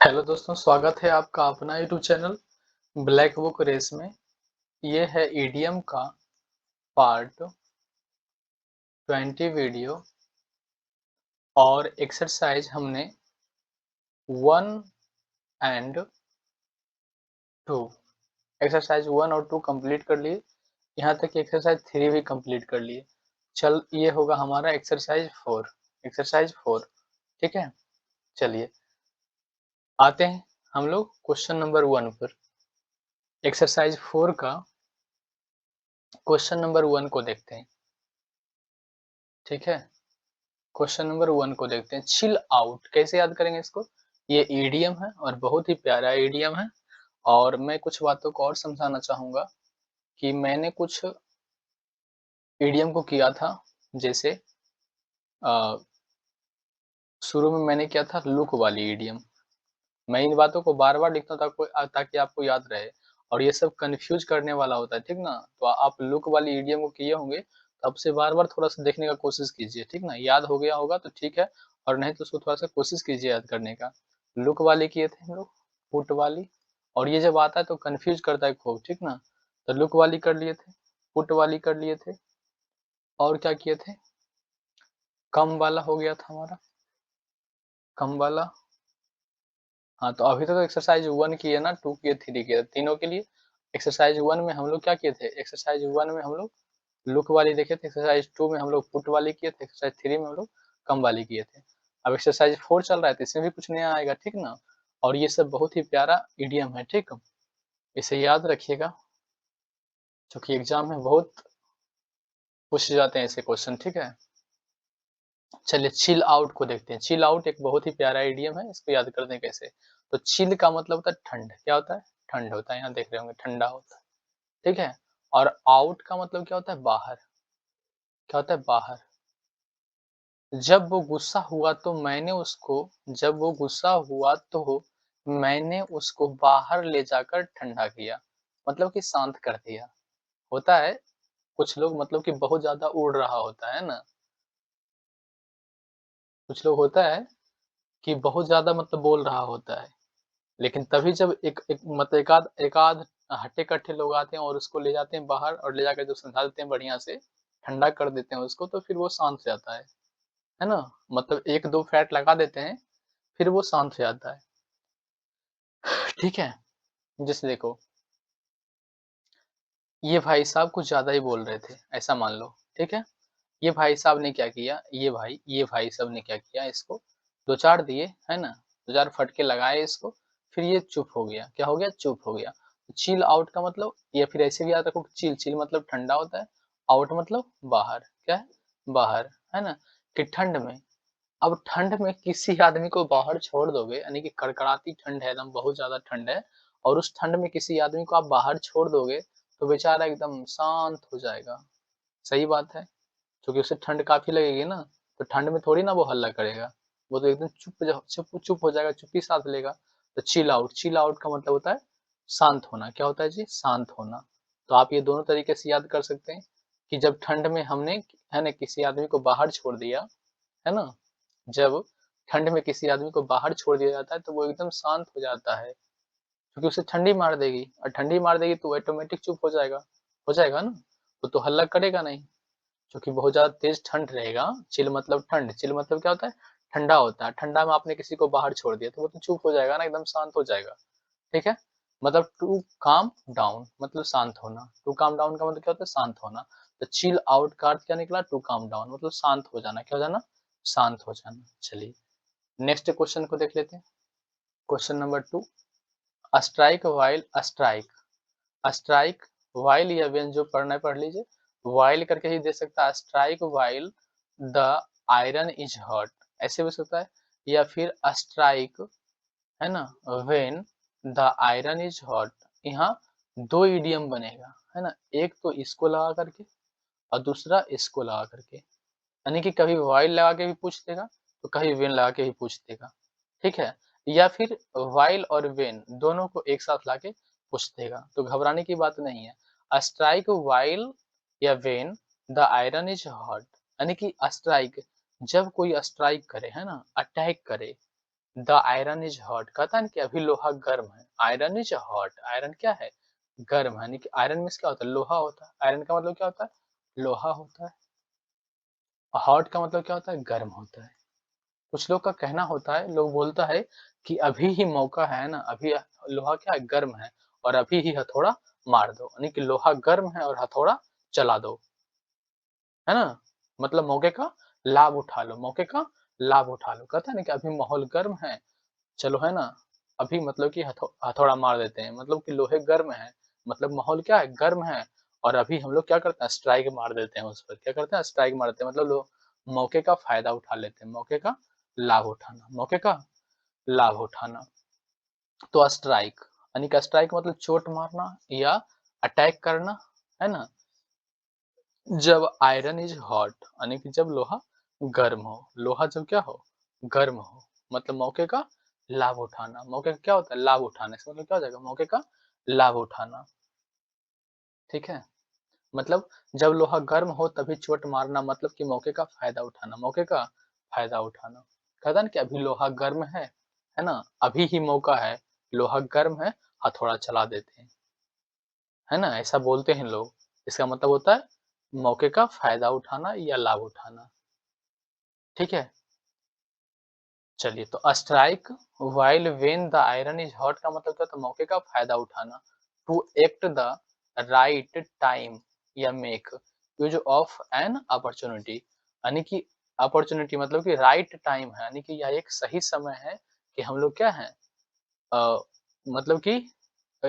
Hello दोस्तों, स्वागत है आपका अपना YouTube channel black book race में। ये है ईडीएम का पार्ट 20 वीडियो और एक्सरसाइज हमने 1 एंड 2 एक्सरसाइज 1 और 2 कंप्लीट कर लिए। यहाँ तक कि एक्सरसाइज 3 भी कंप्लीट कर लिए। चल ये होगा हमारा एक्सरसाइज 4। ठीक है, चलिए आते हैं हम लोग क्वेश्चन नंबर 1 पर। एक्सरसाइज 4 का क्वेश्चन नंबर 1 को देखते हैं। ठीक है, क्वेश्चन नंबर 1 को देखते हैं। चिल आउट कैसे याद करेंगे इसको? ये ईडीएम है और बहुत ही प्यारा ईडीएम है। और मैं कुछ बातों को और समझाना चाहूंगा कि मैंने कुछ ईडीएम को किया था। जैसे शुरू में मैंने किया था लुक वाली ईडीएम। मैं इन बातों को बार-बार लिखता हूँ ताकि आपको याद रहे। और ये सब कन्फ्यूज करने वाला होता है, ठीक ना? तो आप लुक वाली ईडीएम को किए होंगे, तो अब से बार-बार थोड़ा-सा देखने का कोशिश कीजिए, ठीक ना? याद हो गया होगा तो ठीक है, और नहीं तो उसको थोड़ा-सा कोशिश कीजिए याद करने का। लुक वाली किए थे हम लोग, पुट वाली, और ये जब आता है तो कन्फ्यूज करता है खूब, ठीक ना? तो लुक वाली कर लिए थे, पुट वाली कर लिए थे, और क्या किए थे? कम वाला हो गया था हमारा, कम वाला। हाँ, तो अभी तक तो एक्सरसाइज 1 किए ना, 2 किए, 3 किए, तीनों के लिए। एक्सरसाइज 1 में हम लोग क्या किए थे? एक्सरसाइज 1 में हम लोग लुक वाली देखे थे, एक्सरसाइज 2 में हम लोग पुट वाली किए थे, एक्सरसाइज 3 में हम लोग कम वाली किए थे। अब एक्सरसाइज 4 चल रहा है तो इसमें भी कुछ नया आएगा, ठीक ना? और ये सब बहुत ही प्यारा इडियम है, ठीक? इसे याद रखिएगा, क्योंकि एग्जाम में बहुत पूछे जाते हैं ऐसे क्वेश्चन, ठीक है? चलिए चिल आउट को देखते हैं। चिल आउट एक बहुत ही प्यारा इडियम है, इसको याद करते हैं कैसे। तो चिल का मतलब होता है ठंड। क्या होता है? ठंड होता है। यहाँ देख रहे होंगे ठंडा होता है, ठीक है? और आउट का मतलब क्या होता है? बाहर। क्या होता है? बाहर। जब वो गुस्सा हुआ तो मैंने उसको जब वो गुस्सा हुआ तो मैंने उसको बाहर ले जाकर ठंडा किया। मतलब कि शांत कर दिया। होता है कुछ लोग, मतलब कि बहुत ज़्यादा उड़ रहा होता है ना? कुछ लोग होता है कि बहुत ज़्यादा मतलब बोल रहा होता है। लेकिन तभी जब एक एक मतलब एकाध हट्टे-कट्टे लोग आते हैं और उसको ले जाते हैं बाहर और ले जाकर जो समझा देते हैं बढ़िया से, ठंडा कर देते हैं उसको, तो फिर वो शांत हो जाता है ना? मतलब 1-2 फैट लगा देते हैं, फिर वो शांत हो जाता है। ठीक है? जैसे देखो, ये भाई साहब कुछ ज़्यादा ही बोल रहे थे, ऐसा मान लो, ठीक है? ये भाई साहब ने क्या किया, ये भाई साहब ने क्या किया, इसको 2-4 दिए, है ना? 2-4 फटके लगाए इसको, फिर ये चुप हो गया। क्या हो गया? चुप हो गया। चिल आउट का मतलब, या फिर ऐसे भी याद रखो, चिल चिल मतलब ठंडा होता है, आउट मतलब बाहर। क्या है? बाहर, है ना? कि ठंड में, अब ठंड में किसी आदमी को बाहर छोड़ दोगे, यानी कि कड़कड़ाती ठंड है, एकदम बहुत ज़्यादा ठंड है, और उस ठंड में किसी आदमी को आप बाहर छोड़ दोगे, तो बेचारा एकदम शांत हो जाएगा। सही बात है, क्योंकि उसे ठंड काफ़ी लगेगी ना, तो ठंड में थोड़ी ना वो हल्ला करेगा, वो तो एकदम चुप चुप हो जाएगा, चुप्पी साध लेगा। तो चिल आउट का मतलब होता है शांत होना। क्या होता है जी? शांत होना। तो आप ये दोनों तरीके से याद कर सकते हैं कि जब ठंड में हमने, है ना, किसी आदमी को बाहर छोड़ दिया, है ना? जब ठंड में किसी आदमी को बाहर छोड़ दिया जाता है, तो वो एकदम शांत हो जाता है, क्योंकि उसे ठंडी मार देगी, और ठंडी मार देगी तो वो ऑटोमेटिक चुप हो जाएगा ना? वो तो हल्ला करेगा नहीं, क्योंकि बहुत ज़्यादा तेज़ ठंड रहेगा। चिल मतलब ठंड, चिल मतलब क्या होता है? ठंडा होता है। ठंडा में आपने किसी को बाहर छोड़ दिया, तो वो तो चुप हो जाएगा ना, एकदम शांत हो जाएगा, ठीक है? मतलब टू काम डाउन मतलब शांत होना। टू काम डाउन का मतलब क्या होता है? शांत होना। तो चिल आउट का अर्थ क्या निकला? टू काम डाउन मतलब शांत हो जाना। क्या हो जाना? शांत हो जाना। चलिए, नेक्स्ट क्वेश्चन को देख लेते हैं। Question number 2, strike while strike. Strike while या व्हेन जो पढ़ना है पढ़ लीजिए। व्हाइल करके ही दे सकता है, strike while the iron is hot, ऐसे भी हो सकता है। या फिर स्ट्राइक, है ना, when the iron is hot. यहाँ 2 इडियम बनेगा, है ना? एक तो इसको लगा करके और दूसरा इसको लगा करके। यानी कि कभी व्हाइल लगा के भी पूछ देगा, तो कभी व्हेन लगा के भी पूछ देगा, ठीक है? या फिर व्हाइल और व्हेन दोनों को एक साथ लाके पूछ देगा, तो घबराने की बात नहीं है। स्ट्राइक व्हाइल या when the iron is hot, यानी कि स्ट्राइक जब कोई स्ट्राइक करे, है ना, अटैक करे, द आयरन इज हॉट, कहता है ना कि अभी लोहा गर्म है। आयरन इज हॉट, आयरन क्या है, गर्म है, यानी कि आयरन मीन्स क्या होता है, लोहा होता है। आयरन का मतलब क्या होता है, लोहा होता है। हॉट का मतलब क्या होता है, गर्म होता है। कुछ लोग का कहना होता है, लोग बोलता है कि अभी ही मौका है ना, अभी लोहा क्या है, गर्म है, और अभी ही हथौड़ा मार दो, यानी कि लोहा गर्म है और हथौड़ा चला दो, है ना। मतलब मौके का लाभ उठा लो, मौके का लाभ उठा लो। कहता है ना कि अभी माहौल गर्म है, चलो है ना, अभी मतलब कि हथौड़ा मार देते हैं, मतलब कि लोहे गर्म है, मतलब माहौल क्या है, गर्म है, और अभी हम लोग क्या करते हैं, स्ट्राइक मार देते हैं उस पर। क्या करते हैं, स्ट्राइक मार देते हैं, मतलब लोग मौके का फायदा उठा लेते हैं, मौके का लाभ उठाना, मौके का लाभ उठाना। तो स्ट्राइक, यानी कि स्ट्राइक मतलब चोट मारना या अटैक करना, है ना। जब आयरन इज हॉट, यानी कि जब लोहा गर्म हो, लोहा जब क्या हो, गर्म हो, मतलब मौके का लाभ उठाना। मौके का क्या होता है, लाभ उठाना, इसका मतलब क्या हो जाएगा, मौके का लाभ उठाना। ठीक है, मतलब जब लोहा गर्म हो तभी चोट मारना, मतलब कि मौके का फायदा उठाना, मौके का फायदा उठाना। कहता ना कि अभी लोहा गर्म है ना, अभी ही मौका है, लोहा गर्म है, हथौड़ा चला देते हैं, है ना, ऐसा बोलते हैं लोग। इसका मतलब होता है मौके का फायदा उठाना या लाभ उठाना। ठीक है, चलिए, तो strike while when the iron is hot का मतलब क्या होता है, मौके का फायदा उठाना। To act the right time या make use of an opportunity, यानी कि अपॉर्चुनिटी मतलब कि राइट टाइम है, यानी कि यह एक सही समय है कि हम लोग क्या है, अ, मतलब कि अ,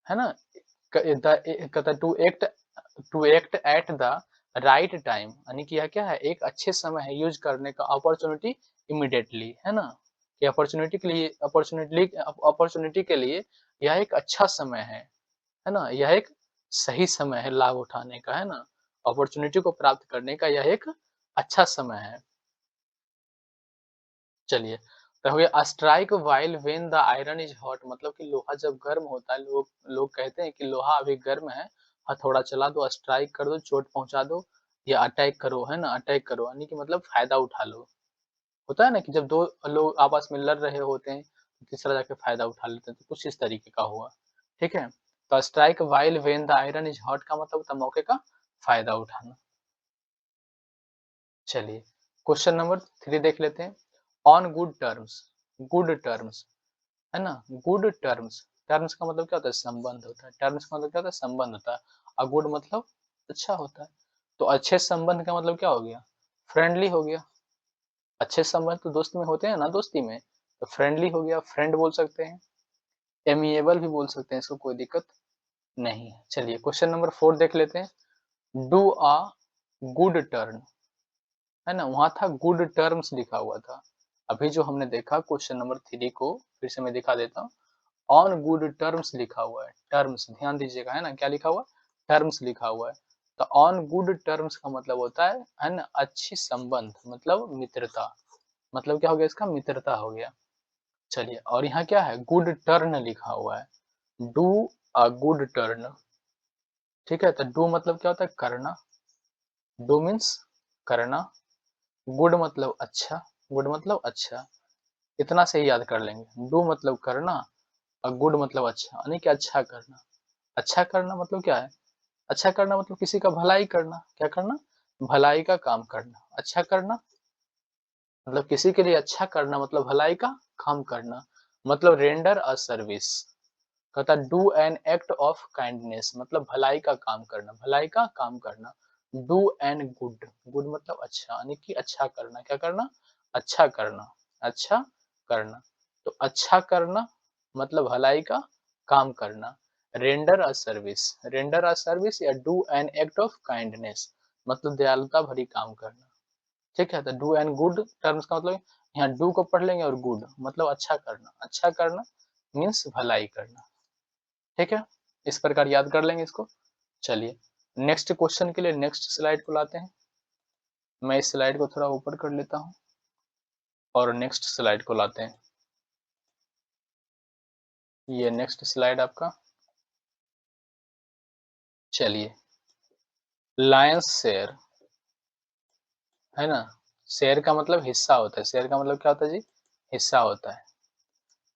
है ना, to act at the right time, यानी कि यह क्या है, एक अच्छे समय है यूज करने का, अपॉर्चुनिटी इमीडिएटली, है ना, कि अपॉर्चुनिटी के लिए यह एक अच्छा समय है ना, यह एक सही समय है लाभ उठाने का, है ना, अपॉर्चुनिटी को प्राप्त करने का यह एक अच्छा समय है। चलिए, तो हो गया strike while when the iron is hot, मतलब कि लोहा जब गर्म होता है, लोग लोग कहते हैं कि लोहा अभी गर्म है, हथौड़ा चला दो, स्ट्राइक कर दो, चोट पहुंचा दो, या अटैक करो, है ना, अटैक करो, यानी कि मतलब फायदा उठा लो। होता है ना कि जब दो लोग आपस में लड़ रहे होते हैं, तो तीसरा जाके फायदा उठा लेते हैं, तो कुछ इस तरीके का हुआ। ठीक है, तो strike while when the iron is hot का मतलब होता है मौके का फायदा उठाना। चलिए, क्वेश्चन नंबर 3 देख लेते हैं। On good terms, good terms, है ना, गुड टर्म्स, टर्म्स का मतलब क्या होता है, संबंध होता है, टर्म्स का मतलब क्या होता है, संबंध होता है, और गुड मतलब अच्छा होता है। तो अच्छे संबंध का मतलब क्या हो गया, फ्रेंडली हो गया। अच्छे संबंध तो दोस्त में होते हैं ना, दोस्ती में, तो फ्रेंडली हो गया, फ्रेंड बोल सकते हैं, एमिएबल भी बोल सकते हैं, इसको कोई दिक्कत नहीं है। चलिए, क्वेश्चन नंबर 4 देख लेते हैं। डू अ गुड टर्न, है ना, वहां था गुड टर्म्स लिखा हुआ था। अभी जो हमने देखा क्वेश्चन नंबर 3 को फिर से मैं दिखा देता हूँ। ऑन गुड टर्म्स लिखा हुआ है, टर्म्स ध्यान दीजिएगा, है ना, क्या लिखा हुआ है, टर्म्स लिखा हुआ है। तो ऑन गुड टर्म्स का मतलब होता है ना, अच्छी संबंध, मतलब मित्रता, मतलब क्या हो गया, इसका मित्रता हो गया। चलिए, और यहाँ क्या है, गुड टर्न लिखा हुआ है, डू अ गुड टर्न। ठीक है, तो डू मतलब क्या होता है, करना, डू मीन्स करना, गुड मतलब अच्छा, गुड मतलब अच्छा, इतना से ही याद कर लेंगे। डू मतलब करना, और गुड मतलब अच्छा, यानी कि अच्छा करना। अच्छा करना मतलब क्या है, अच्छा करना मतलब किसी का भलाई करना, क्या करना, भलाई का काम करना। अच्छा करना मतलब किसी के लिए अच्छा करना, मतलब भलाई का काम करना, मतलब रेंडर अ सर्विस। कहता do an act of kindness, मतलब भलाई का काम करना, भलाई का काम करना। डू एन गुड, गुड मतलब अच्छा, यानी कि अच्छा करना, क्या करना, अच्छा करना, अच्छा करना। तो अच्छा करना मतलब भलाई का काम करना। Render a service, render a service या do an act of kindness, मतलब दयालुता भरी काम करना। ठीक है, तो डू एंड गुड टर्म्स का मतलब यहाँ डू को पढ़ लेंगे, और गुड मतलब अच्छा करना, अच्छा करना मीन्स भलाई करना। ठीक है, इस प्रकार याद कर लेंगे इसको। चलिए, नेक्स्ट क्वेश्चन के लिए नेक्स्ट स्लाइड को लाते हैं। मैं इस स्लाइड को थोड़ा ऊपर कर लेता हूँ और नेक्स्ट स्लाइड को लाते हैं। ये नेक्स्ट स्लाइड आपका। चलिए, लायंस शेयर, है ना, शेयर का मतलब हिस्सा होता है, शेयर का मतलब क्या होता है जी, हिस्सा होता है।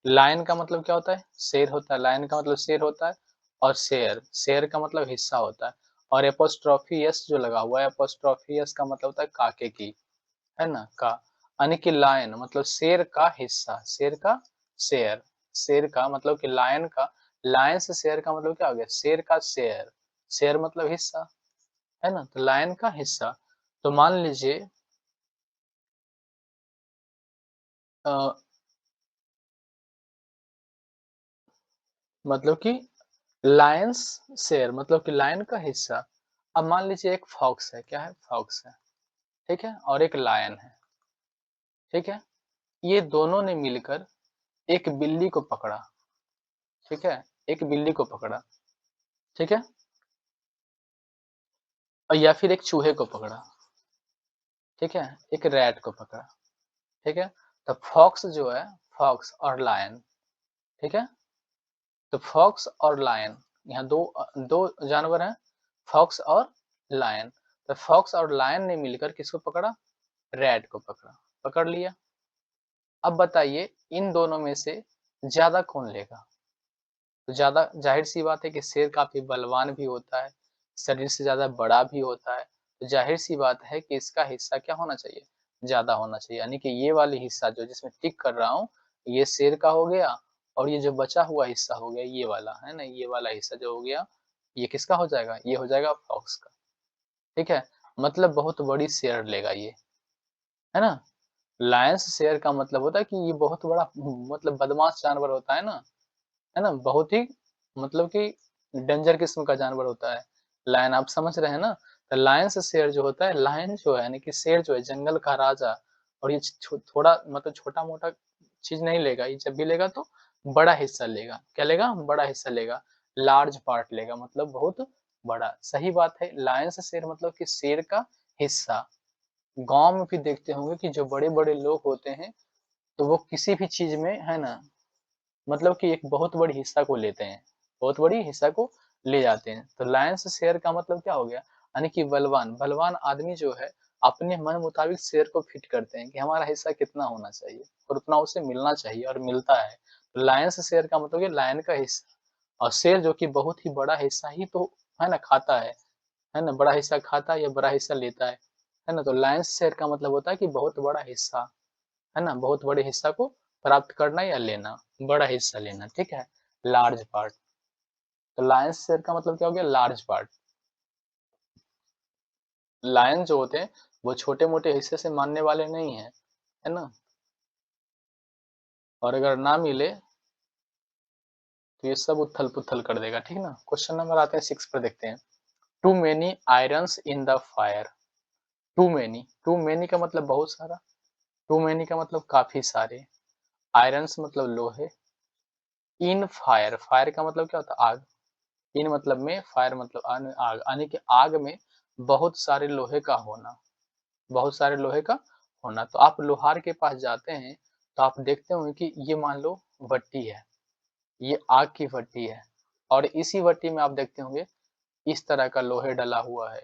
लायन का मतलब क्या होता है? शेर होता है। लायन का मतलब शेर होता है और शेयर, शेयर का मतलब हिस्सा होता है। और एपोस्ट्रोफी एस जो लगा हुआ है, एपोस्ट्रोफी एस का मतलब होता है काके की, है ना? का, यानी कि लायन मतलब शेर का हिस्सा, शेर का शेयर, शेर का मतलब कि लायन का, लायन से शेयर का मतलब क्या हो गया? शेर का शेयर, शेयर मतलब हिस्सा, है ना? तो लायन का हिस्सा। तो मान लीजिए अ, मतलब कि लायंस शेयर मतलब कि लायन का हिस्सा। अब मान लीजिए एक फॉक्स है, क्या है? फॉक्स है, ठीक है? और एक लायन है, ठीक है? ये दोनों ने मिलकर एक बिल्ली को पकड़ा, ठीक है? एक बिल्ली को पकड़ा, ठीक है? और या फिर एक चूहे को पकड़ा, ठीक है? एक रैट को पकड़ा, ठीक है? तो फॉक्स जो है, फॉक्स और लायन, ठीक है? तो फॉक्स और लायन, यहाँ दो जानवर हैं, फॉक्स और लायन। तो फॉक्स और लायन ने मिलकर किसको पकड़ा? रैट को पकड़ा, पकड़ लिया। अब बताइए इन दोनों में से ज्यादा कौन लेगा? तो ज्यादा जाहिर सी बात है कि शेर काफी बलवान भी होता है, शरीर से ज्यादा बड़ा भी होता है, तो जाहिर सी बात है कि इसका हिस्सा क्या होना चाहिए? ज्यादा होना चाहिए। यानी कि ये वाली हिस्सा जो जिसमें टिक कर रहा हूँ, ये शेर का हो गया, और ये जो बचा हुआ हिस्सा हो गया ये वाला, है ना? ये वाला हिस्सा जो हो गया, ये किसका हो जाएगा? ये हो जाएगा फॉक्स का, ठीक है? मतलब बहुत बड़ी शेयर लेगा ये, है ना? लायंस शेयर का मतलब होता है कि ये बहुत बड़ा मतलब बदमाश जानवर होता है ना? बहुत ही मतलब कि डेंजर किस्म का जानवर होता है। लायन आप समझ रहे हैं ना? तो लायंस शेर जो होता है, लायन जो है यानी कि शेर जो है जंगल का राजा, और ये थोड़ा मतलब छोटा-मोटा चीज़ नहीं लेगा, ये जब भी लेगा तो बड़ा हिस्सा लेगा। क्या लेगा? बड़ा हिस्सा लेगा, लार्ज पार्ट लेगा, मतलब बहुत बड़ा। सही बात है, लायंस शेर मतलब कि शेर का हिस्सा। गाँव में भी देखते होंगे कि जो बड़े-बड़े लोग होते हैं, तो वो किसी भी चीज़ में, है ना, मतलब कि एक बहुत बड़ी हिस्सा को लेते हैं, बहुत बड़ी हिस्सा को ले जाते हैं। तो लायंस शेयर का मतलब क्या हो गया? यानी कि बलवान, बलवान आदमी जो है अपने मन मुताबिक शेर को फिट करते हैं कि हमारा हिस्सा कितना होना चाहिए और उतना उसे मिलना चाहिए और मिलता है। तो लायंस शेयर का मतलब ये लायन का हिस्सा, और शेर जो कि बहुत ही बड़ा हिस्सा ही तो, है ना, खाता है ना? बड़ा हिस्सा खाता है या बड़ा हिस्सा लेता है ना? तो लायंस शेयर का मतलब होता है कि बहुत बड़ा हिस्सा, है ना? बहुत बड़े हिस्सा को प्राप्त करना या लेना, बड़ा हिस्सा लेना, ठीक है? Large part. तो लायंस शेयर का मतलब क्या हो गया? Large part. लायन जो होते हैं वो छोटे-मोटे हिस्से से मानने वाले नहीं हैं, है ना? और अगर ना मिले तो ये सब उथल-पुथल कर देगा, ठीक ना? क्वेश्चन नंबर आते हैं 6 पर, देखते हैं। Too many irons in the fire. Too many का मतलब बहुत सारा, टू मेनी का मतलब काफी सारे, आयरन्स मतलब लोहे, इन फायर, फायर का मतलब क्या होता है? आग। इन मतलब में, फायर मतलब आग, यानी कि आग में बहुत सारे लोहे का होना, बहुत सारे लोहे का होना। तो आप लोहार के पास जाते हैं तो आप देखते होंगे कि ये मान लो भट्टी है, ये आग की भट्टी है, और इसी भट्टी में आप देखते होंगे इस तरह का लोहे डला हुआ है,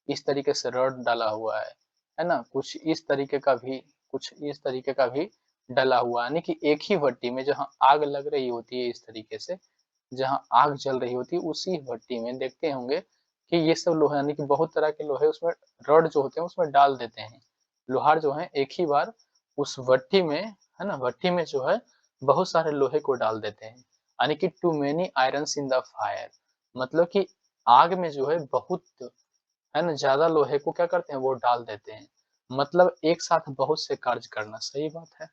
इस तरीके से रॉड डाला हुआ है ना? कुछ इस तरीके का भी, कुछ इस तरीके का भी डला हुआ है, यानी कि एक ही भट्टी में जहाँ आग लग रही होती है, इस तरीके से जहाँ आग जल रही होती है उसी भट्टी में देखते होंगे कि ये सब लोहे, यानी कि बहुत तरह के लोहे उसमें, रॉड जो होते हैं उसमें डाल देते हैं। लोहार जो है एक ही बार उस भट्टी में, है ना, भट्टी में जो है बहुत सारे लोहे को डाल देते हैं। यानी कि too many irons in the fire, मतलब कि आग में जो है बहुत, है ना, ज्यादा लोहे को क्या करते हैं? वो डाल देते हैं। मतलब एक साथ बहुत से कार्य करना, सही बात है।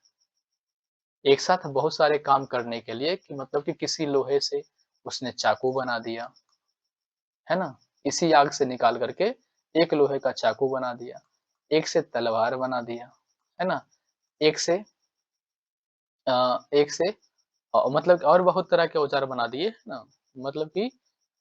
एक साथ बहुत सारे काम करने के लिए कि मतलब कि किसी लोहे से उसने चाकू बना दिया, है ना? इसी आग से निकाल करके एक लोहे का चाकू बना दिया, एक से तलवार बना दिया, है ना? एक से एक से मतलब और बहुत तरह के औज़ार बना दिए, है ना? मतलब कि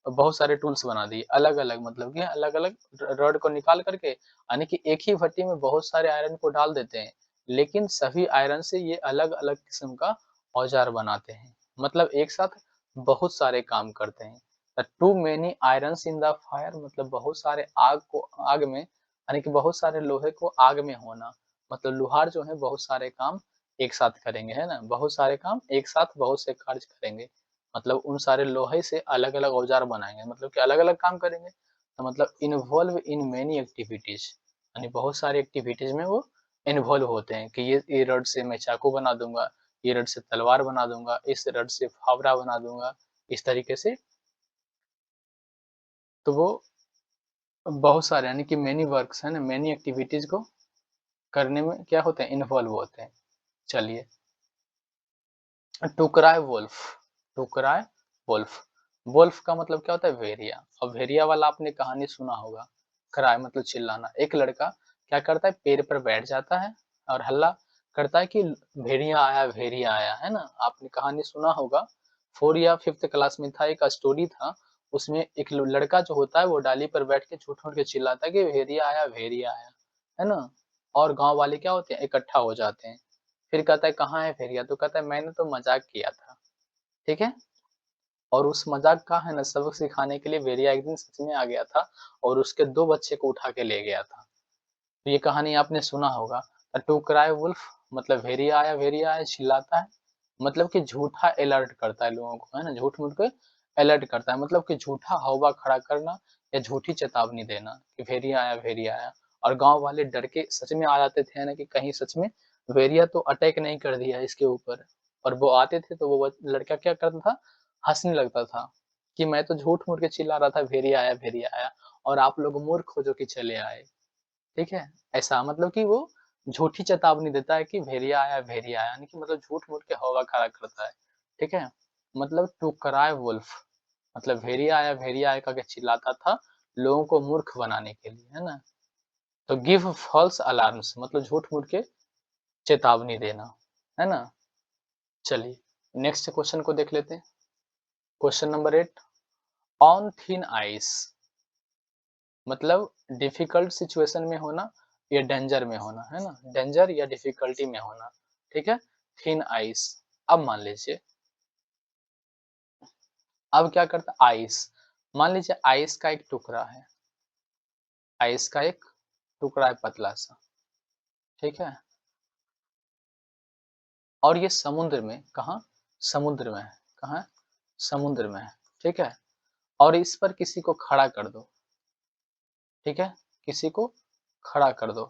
बहुत सारे टूल्स बना दिए, अलग-अलग, मतलब कि अलग-अलग रॉड को निकाल करके, यानी कि एक ही भट्टी में बहुत सारे आयरन को डाल देते हैं, लेकिन सभी आयरन से ये अलग-अलग किस्म का औज़ार बनाते हैं। मतलब एक साथ बहुत सारे काम करते हैं। Too many irons in the fire मतलब बहुत सारे आग में, यानी कि बहुत सारे लोहे को आग में होना, मतलब लोहार जो है बहुत सारे काम एक साथ करेंगे, है ना? बहुत सारे काम एक साथ बहुत से कार्य करेंगे। मतलब उन सारे लोहे से अलग-अलग औज़ार बनाएँगे, मतलब कि अलग-अलग काम करेंगे। तो मतलब इन्वॉल्व इन मेनी एक्टिविटीज़, यानी बहुत सारी एक्टिविटीज़ में वो इन्वॉल्व होते हैं कि ये रड से मैं चाकू बना दूँगा, ये रड से तलवार बना दूँगा, इस रड से फावड़ा बना दूँगा, इस तरीके से। तो वो बहुत सारे यानी कि मेनी वर्क्स है ना, मेनी एक्टिविटीज़ को करने में क्या होते हैं, इन्वॉल्व होते हैं। चलिए, to cry wolf, to cry wolf, wolf का मतलब क्या होता है, भेड़िया। और भेड़िया वाला आपने कहानी सुना होगा। क्राई मतलब चिल्लाना। एक लड़का क्या करता है, पेड़ पर बैठ जाता है और हल्ला करता है कि भेड़िया आया, है ना? आपने कहानी सुना होगा। 4 या 5th क्लास में था, एक स्टोरी था। उसमें एक लड़का जो होता है वो डाली पर बैठ के झूठ-मूठ के चिल्लाता है कि भेड़िया आया, है ना? और गाँव वाले क्या होते हैं, इकट्ठा हो जाते हैं। फिर कहता है कहाँ है भेड़िया? तो कहता है मैंने तो मज़ाक किया था, ठीक है? और उस मज़ाक का है ना सबक सिखाने के लिए भेड़िया एक दिन सच में आ गया था और उसके 2 बच्चे को उठा के ले गया था। तो ये कहानी आपने सुना होगा। टू क्राई वुल्फ मतलब भेड़िया आया चिल्लाता है, मतलब कि झूठा अलर्ट करता है लोगों को, है ना? झूठ-मूठ के अलर्ट करता है, मतलब कि झूठा हौबा खड़ा करना या झूठी चेतावनी देना कि भेड़िया आया। और गाँव वाले डर के सच में आ जाते थे, है ना? कि कहीं सच में भेड़िया तो अटैक नहीं कर दिया इसके ऊपर। और वो आते थे तो वो लड़का क्या करता था, हँसने लगता था कि मैं तो झूठ-मूठ के चिल्ला रहा था भेड़िया आया और आप लोग मूर्ख हो जो कि चले आए। ठीक है? ऐसा मतलब कि वो झूठी चेतावनी देता है कि भेड़िया आया, यानी कि मतलब झूठ-मूठ के हौवा खड़ा करता है, ठीक है? मतलब टू क्राई वुल्फ मतलब भेड़िया आया करके चिल्लाता था, लोगों को मूर्ख बनाने के लिए, है ना? तो गिव फॉल्स अलार्म्स मतलब झूठ-मूठ के चेतावनी देना, है ना? चलिए, नेक्स्ट क्वेश्चन को देख लेते हैं। Question number 8, on thin ice मतलब डिफिकल्ट सिचुएशन में होना या डेंजर में होना, है ना? डेंजर या डिफिकल्टी में होना, ठीक है? Thin ice. अब मान लीजिए, अब क्या करता आइस, मान लीजिए आइस का एक टुकड़ा है, आइस का एक टुकड़ा है पतला सा, ठीक है? और ये समुद्र में कहाँ? समुद्र में है। कहाँ है? समुद्र में है, ठीक है? और इस पर किसी को खड़ा कर दो, ठीक है? किसी को खड़ा कर दो।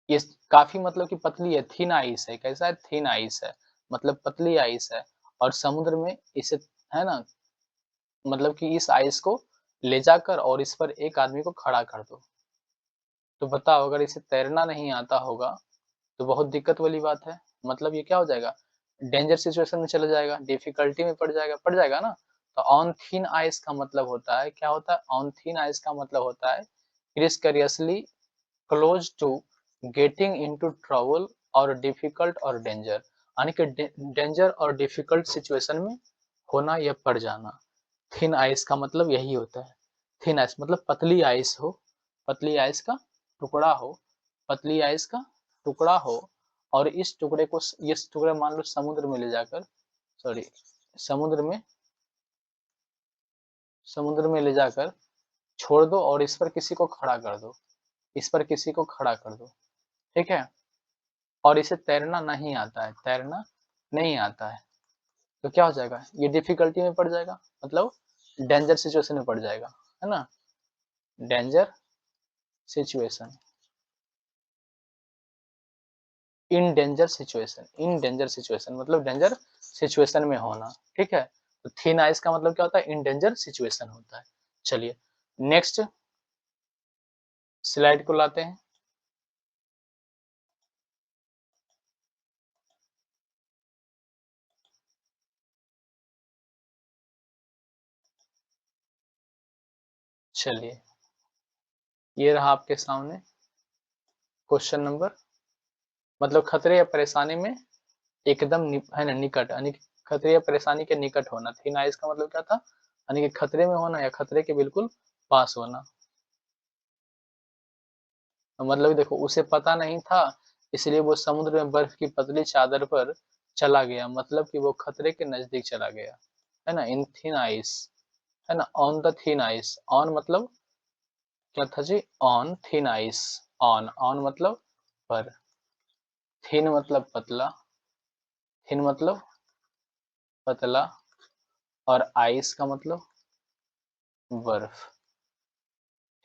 ये काफ़ी मतलब कि पतली है, थिन आइस है, कैसा है? थिन आइस है, मतलब पतली आइस है और समुद्र में इसे है ना, मतलब कि इस आइस को ले जाकर और इस पर एक आदमी को खड़ा कर दो। तो बताओ अगर इसे तैरना नहीं आता होगा, तो बहुत दिक्कत वाली बात है। मतलब ये क्या हो जाएगा? डेंजर सिचुएशन में चला जाएगा, डिफिकल्टी में पड़ जाएगा ना? तो ऑन थिन आइस का मतलब होता है क्या होता है? ऑन थिन आइस का मतलब होता है precariously close to getting into trouble और डिफिकल्ट और डेंजर, यानी कि डेंजर और डिफिकल्ट सिचुएशन में होना या पड़ जाना। थिन आइस का मतलब यही होता है। थिन आइस मतलब पतली आइस हो, पतली आइस का टुकड़ा हो, पतली आइस का टुकड़ा हो और इस टुकड़े को इस टुकड़ा मान लो समुद्र में ले जाकर, सॉरी, समुद्र में समुद्र में ले जाकर छोड़ दो और इस पर किसी को खड़ा कर दो, इस पर किसी को खड़ा कर दो, ठीक है? और इसे तैरना नहीं आता है, तैरना नहीं आता है, तो क्या हो जाएगा? ये डिफ़िकल्टी में पड़ जाएगा, मतलब डेंजर सिचुएशन में पड़ जाएगा, है ना? Danger situation, in danger situation मतलब डेंजर सिचुएशन में होना, ठीक है? तो थिन आइस का मतलब क्या होता है? इन डेंजर सिचुएशन होता है। चलिए, नेक्स्ट स्लाइड को लाते हैं। चलिए, ये रहा आपके सामने क्वेश्चन नंबर, मतलब खतरे या परेशानी में एकदम है ना निकट, यानी कि खतरे या परेशानी के निकट होना। थिन आइस का मतलब क्या था? यानी कि खतरे में होना या खतरे के बिल्कुल पास होना। तो मतलब देखो उसे पता नहीं था, इसलिए वो समुद्र में बर्फ की पतली चादर पर चला गया, मतलब कि वो खतरे के नजदीक चला गया, है ना? इन थिन आइस, है ना? On the thin ice, on मतलब क्या था जी? On thin ice, on on मतलब पर, थिन मतलब पतला, थिन मतलब पतला, और आइस का मतलब बर्फ।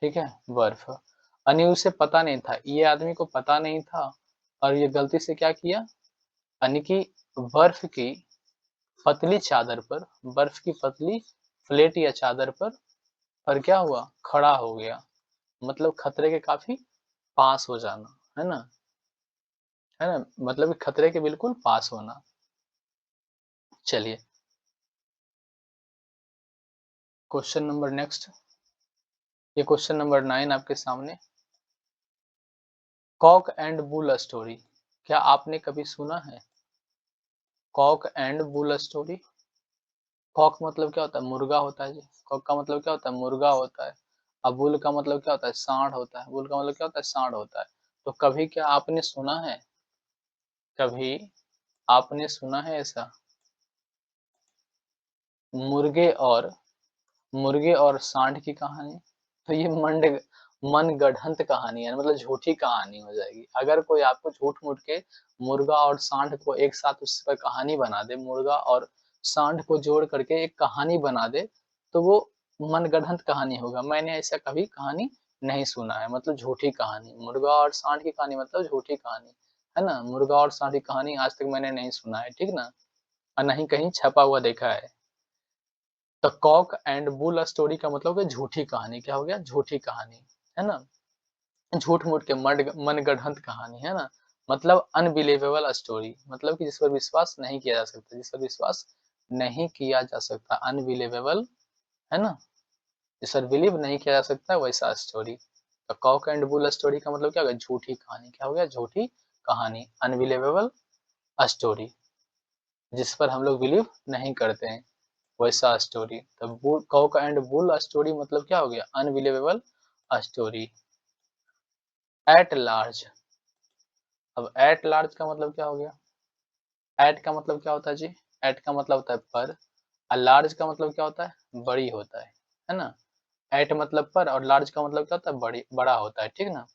ठीक है, बर्फ। यानी उसे पता नहीं था, ये आदमी को पता नहीं था, और ये गलती से क्या किया, यानी कि बर्फ की पतली चादर पर, बर्फ की पतली प्लेट या चादर पर क्या हुआ, खड़ा हो गया। मतलब खतरे के काफी पास हो जाना, है ना, है ना, मतलब कि खतरे के बिल्कुल पास होना। चलिए, क्वेश्चन नंबर नेक्स्ट, ये क्वेश्चन नंबर 9 आपके सामने। कॉक एंड बुल स्टोरी, क्या आपने कभी सुना है cock and bull story? Cock मतलब क्या होता है, मुर्गा होता है जी। कॉक का मतलब क्या होता है, मुर्गा होता है। अब बुल का मतलब क्या होता है, सांड होता है। बुल का मतलब क्या होता है, सांड होता है। तो कभी क्या आपने सुना है, कभी आपने सुना है ऐसा, मुर्गे और मुर्गे और सांड की कहानी? तो ये मनगढ़ंत कहानी है, मतलब झूठी कहानी हो जाएगी। अगर कोई आपको झूठ-मूठ के मुर्गा और सांड को एक साथ उस पर कहानी बना दे, मुर्गा और सांड को जोड़ करके एक कहानी बना दे, तो वो मनगढ़ंत कहानी होगा। मैंने ऐसा कभी कहानी नहीं सुना है, मतलब झूठी कहानी। मुर्गा और सांड की कहानी मतलब झूठी कहानी, है ना? मुर्गा और सांड की कहानी आज तक मैंने नहीं सुना है, ठीक ना? और ना ही कहीं छपा हुआ देखा है। The Kock and bull story का मतलब है झूठी कहानी। क्या हो गया, झूठी कहानी, है ना, झूठ मूठ के मनगढ़ंत कहानी, है ना, मतलब अनबिलीवेबल स्टोरी, मतलब कि जिस पर विश्वास नहीं किया जा सकता, जिस पर विश्वास नहीं किया जा सकता, अनबिलीवेबल, है ना, जिस पर बिलीव नहीं किया जा सकता वैसा story. The Kock and bull story का मतलब क्या हो गया, झूठी कहानी। क्या हो गया, झूठी कहानी, अनबिलीवेबल स्टोरी, जिस पर हम लोग बिलीव नहीं करते हैं वैसा स्टोरी। तब कॉक एंड बुल स्टोरी मतलब क्या हो गया, अनबिलीवेबल स्टोरी। एट लार्ज, अब एट लार्ज का मतलब क्या हो गया, एट का मतलब क्या होता है जी, एट का मतलब होता है पर, और लार्ज का मतलब क्या होता है, बड़ी होता है ना। एट मतलब पर, और लार्ज का मतलब क्या होता है, बड़ी, बड़ा होता है, ठीक ना।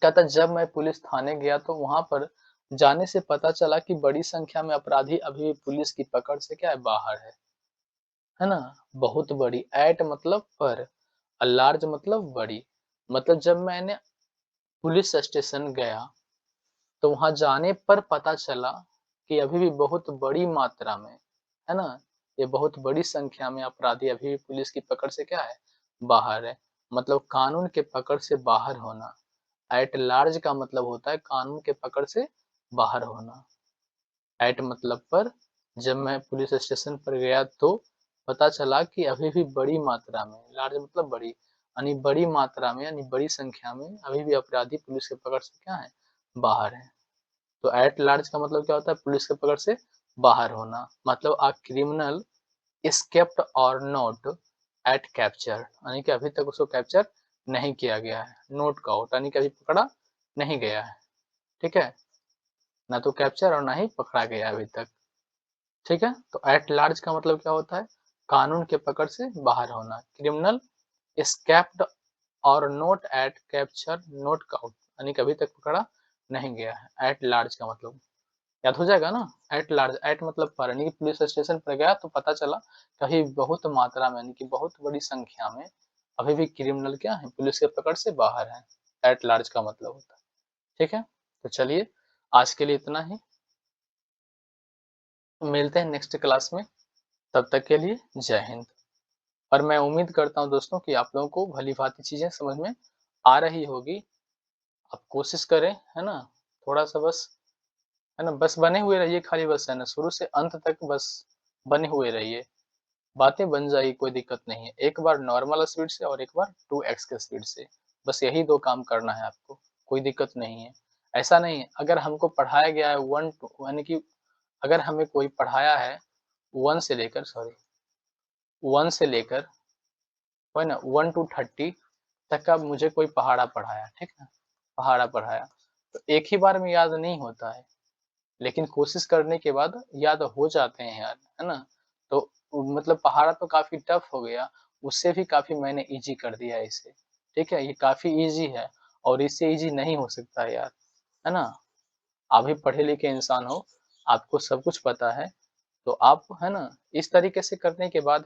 कहता जब मैं पुलिस थाने गया तो वहां पर जाने से पता चला कि बड़ी संख्या में अपराधी अभी भी पुलिस की पकड़ से क्या है, बाहर है ना। बहुत बड़ी, एट मतलब पर, और लार्ज मतलब बड़ी। मतलब जब मैंने पुलिस स्टेशन गया तो वहां जाने पर पता चला कि अभी भी बहुत बड़ी मात्रा में, है ना, ये बहुत बड़ी संख्या में अपराधी अभी भी पुलिस की पकड़ से क्या है, बाहर है। मतलब कानून के पकड़ से बाहर होना। एट लार्ज का मतलब होता है कानून के पकड़ से बाहर होना। एट मतलब पर, जब मैं पुलिस स्टेशन पर गया तो पता चला कि अभी भी बड़ी मात्रा में, लार्ज मतलब बड़ी, यानी बड़ी मात्रा में, यानी बड़ी संख्या में अभी भी अपराधी पुलिस के पकड़ से क्या है, बाहर है। तो एट लार्ज का मतलब क्या होता है, पुलिस के पकड़ से बाहर होना। मतलब अ क्रिमिनल एस्केप्ड और नॉट एट कैप्चर, यानी कि अभी तक उसको कैप्चर नहीं किया गया है। नोट काउट यानी कि अभी पकड़ा नहीं गया है, ठीक है, ना तो कैप्चर और ना ही पकड़ा गया अभी तक, ठीक है। तो एट लार्ज का मतलब क्या होता है, कानून के पकड़ से बाहर होना। क्रिमिनल एस्केप्ड और not at capture not caught, यानी कि अभी तक पकड़ा नहीं गया है। एट लार्ज का मतलब याद हो जाएगा ना, एट लार्ज, एट मतलब पर, यानी कि पुलिस स्टेशन पर गया तो पता चला कहीं बहुत मात्रा में, यानी कि बहुत बड़ी संख्या में अभी भी क्रिमिनल क्या है, पुलिस के पकड़ से बाहर है। एट लार्ज का मतलब होता है, ठीक है। तो चलिए, आज के लिए इतना ही, मिलते हैं नेक्स्ट क्लास में। तब तक के लिए जय हिंद। और मैं उम्मीद करता हूँ दोस्तों कि आप लोगों को भली-भांति चीजें समझ में आ रही होगी। आप कोशिश करें, है ना, थोड़ा-सा बस, है ना, बस बने हुए रहिए, खाली बस, है ना, शुरू से अंत तक बस बने हुए रहिए। बातें बन जाएगी, कोई दिक्कत नहीं है। एक बार नॉर्मल स्पीड से और एक बार 2x के स्पीड से, बस यही 2 काम करना है आपको, कोई दिक्कत नहीं है। ऐसा नहीं है, अगर हमको पढ़ाया गया है 1 टू, यानी कि अगर हमें कोई पढ़ाया है 1 से लेकर, सॉरी, 1 से लेकर, है ना, 1 टू 30 तक का मुझे कोई पहाड़ा पढ़ाया, ठीक है, पहाड़ा पढ़ाया, तो एक ही बार में याद नहीं होता है, लेकिन कोशिश करने के बाद याद हो जाते हैं यार, है ना। तो मतलब पहाड़ा तो काफी टफ हो गया, उससे भी काफी मैंने इजी कर दिया है इसे, ठीक है, ये काफी इजी है और इससे इजी नहीं हो सकता है यार, है ना। आप भी पढ़े-लिखे इंसान हो, आपको सब कुछ पता है, तो आप है ना, इस तरीके से करने के बाद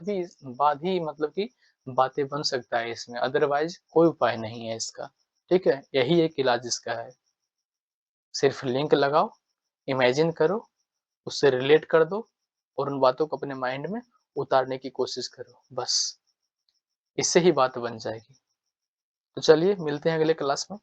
ही मतलब कि बातें बन सकता है इसमें, अदरवाइज़ कोई उपाय नहीं है इसका, ठीक है? यही एक इलाज इसका है। सिर्फ लिंक लगाओ, इमेजिन करो, उससे रिलेट कर दो और उन बातों को अपने माइंड में उतारने की कोशिश करो, बस। इससे ही बात बन जाएगी। तो चलिए मिलते हैं अगले क्लास में।